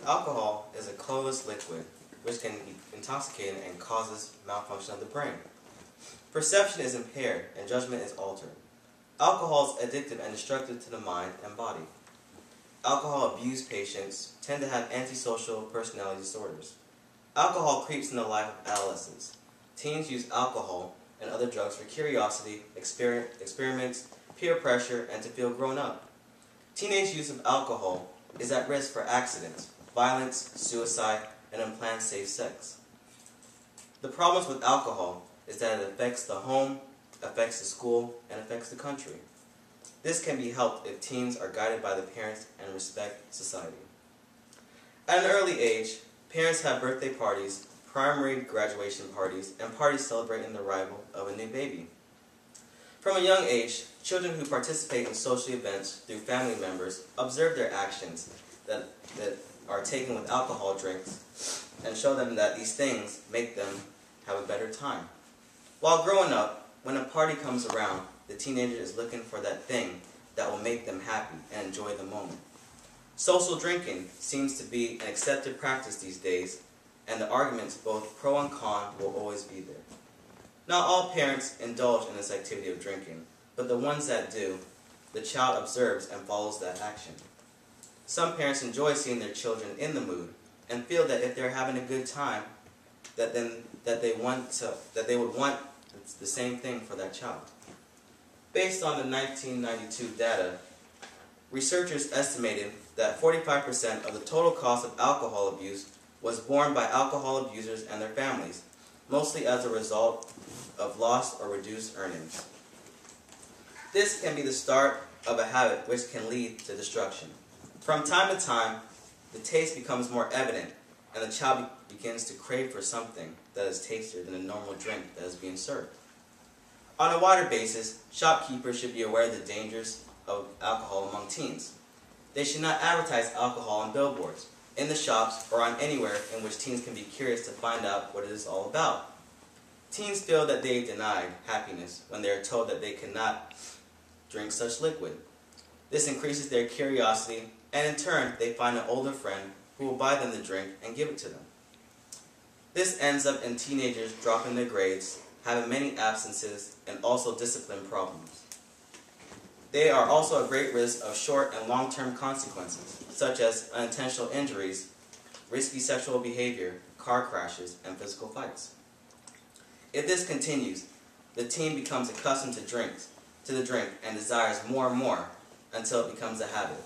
Alcohol is a colorless liquid which can be intoxicating and causes malfunction of the brain. Perception is impaired and judgment is altered. Alcohol is addictive and destructive to the mind and body. Alcohol abuse patients tend to have antisocial personality disorders. Alcohol creeps in the life of adolescents. Teens use alcohol and other drugs for curiosity, experiments, peer pressure, and to feel grown up. Teenage use of alcohol is at risk for accidents, violence, suicide, and unplanned safe sex. The problems with alcohol is that it affects the home, affects the school, and affects the country. This can be helped if teens are guided by the parents and respect society. At an early age, parents have birthday parties, primary graduation parties, and parties celebrating the arrival of a new baby. From a young age, children who participate in social events through family members observe their actions that are taken with alcohol drinks and show them that these things make them have a better time. While growing up, when a party comes around, the teenager is looking for that thing that will make them happy and enjoy the moment. Social drinking seems to be an accepted practice these days, and the arguments, both pro and con, will always be there. Not all parents indulge in this activity of drinking, but the ones that do, the child observes and follows that action. Some parents enjoy seeing their children in the mood and feel that if they're having a good time, that they would want the same thing for that child. Based on the 1992 data, researchers estimated that 45% of the total cost of alcohol abuse was borne by alcohol abusers and their families, mostly as a result of lost or reduced earnings. This can be the start of a habit which can lead to destruction. From time to time, the taste becomes more evident and the child begins to crave for something that is tastier than a normal drink that is being served. On a wider basis, shopkeepers should be aware of the dangers of alcohol among teens. They should not advertise alcohol on billboards, in the shops, or on anywhere in which teens can be curious to find out what it is all about. Teens feel that they are denied happiness when they are told that they cannot drink such liquid. This increases their curiosity, and in turn, they find an older friend who will buy them the drink and give it to them. This ends up in teenagers dropping their grades, having many absences, and also discipline problems. They are also at great risk of short and long-term consequences, such as unintentional injuries, risky sexual behavior, car crashes, and physical fights. If this continues, the teen becomes accustomed to the drink and desires more and more until it becomes a habit.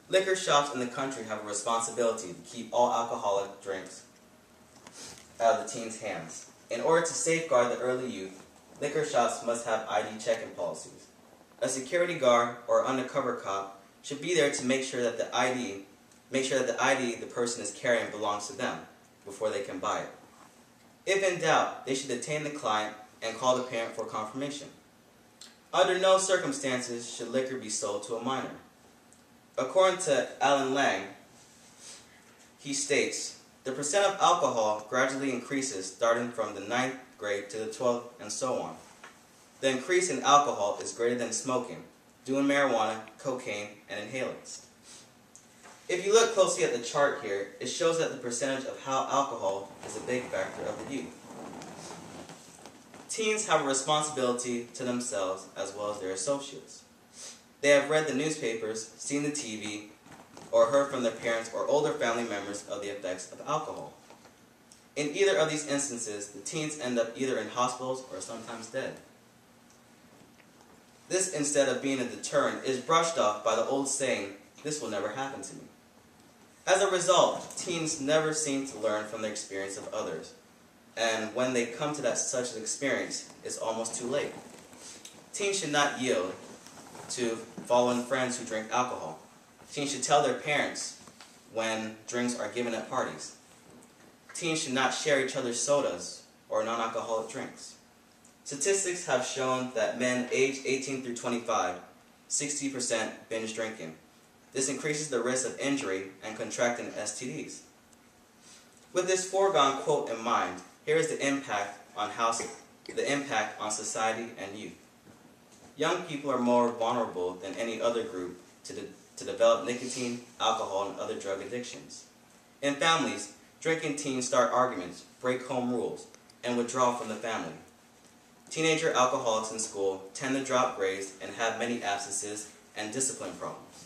Liquor shops in the country have a responsibility to keep all alcoholic drinks out of the teens' hands. In order to safeguard the early youth, liquor shops must have ID check-in policies. A security guard or undercover cop should be there to make sure that the ID the person is carrying belongs to them before they can buy it. If in doubt, they should detain the client and call the parent for confirmation. Under no circumstances should liquor be sold to a minor. According to Alan Lang, he states, the percent of alcohol gradually increases starting from the 9th grade to the 12th and so on. The increase in alcohol is greater than smoking, doing marijuana, cocaine, and inhalants. If you look closely at the chart here, it shows that the percentage of how alcohol is a big factor of the youth. Teens have a responsibility to themselves as well as their associates. They have read the newspapers, seen the TV, or heard from their parents or older family members of the effects of alcohol. In either of these instances, the teens end up either in hospitals or sometimes dead. This, instead of being a deterrent, is brushed off by the old saying, "This will never happen to me." As a result, teens never seem to learn from the experience of others, and when they come to such an experience, it's almost too late. Teens should not yield to following friends who drink alcohol. Teens should tell their parents when drinks are given at parties. Teens should not share each other's sodas or non-alcoholic drinks. Statistics have shown that men aged 18 through 25, 60% binge drinking. This increases the risk of injury and contracting STDs. With this foregone quote in mind, here is the impact on society and youth. Young people are more vulnerable than any other group to to develop nicotine, alcohol, and other drug addictions. In families, drinking teens start arguments, break home rules, and withdraw from the family. Teenager alcoholics in school tend to drop grades and have many absences and discipline problems.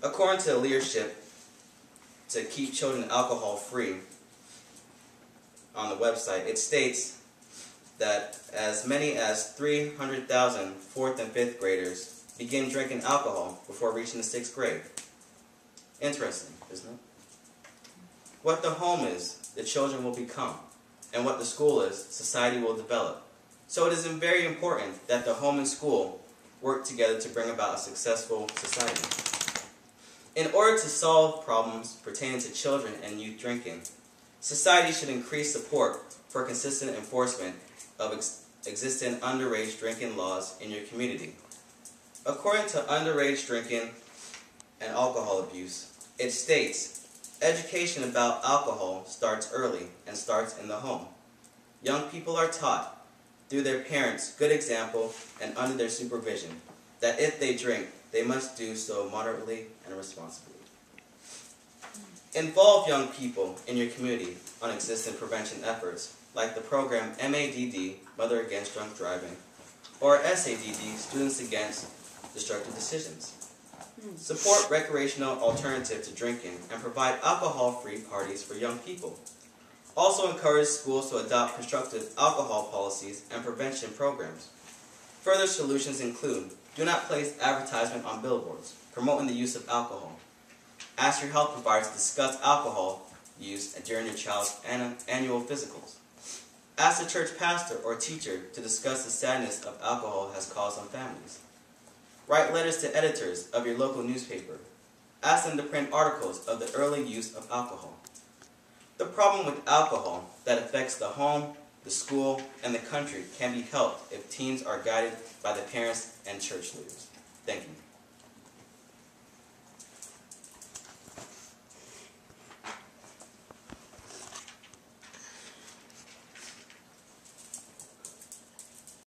According to the leadership to keep children alcohol-free on the website, it states that as many as 300,000 4th and 5th graders begin drinking alcohol before reaching the 6th grade. Interesting, isn't it? What the home is, the children will become, and what the school is, society will develop. So it is very important that the home and school work together to bring about a successful society. In order to solve problems pertaining to children and youth drinking, society should increase support for consistent enforcement of existing underage drinking laws in your community. According to underage drinking and alcohol abuse, it states, education about alcohol starts early and starts in the home. Young people are taught, through their parents' good example and under their supervision, that if they drink, they must do so moderately and responsibly. Involve young people in your community on existing prevention efforts, like the program MADD, Mother Against Drunk Driving, or SADD, Students Against Destructive Decisions. Support recreational alternative to drinking and provide alcohol-free parties for young people. Also encourage schools to adopt constructive alcohol policies and prevention programs. Further solutions include, do not place advertisement on billboards promoting the use of alcohol. Ask your health provider to discuss alcohol use during your child's annual physicals. Ask the church pastor or teacher to discuss the sadness of alcohol has caused on families. Write letters to editors of your local newspaper. Ask them to print articles of the early use of alcohol. The problem with alcohol that affects the home, the school, and the country can be helped if teens are guided by the parents and church leaders. Thank you.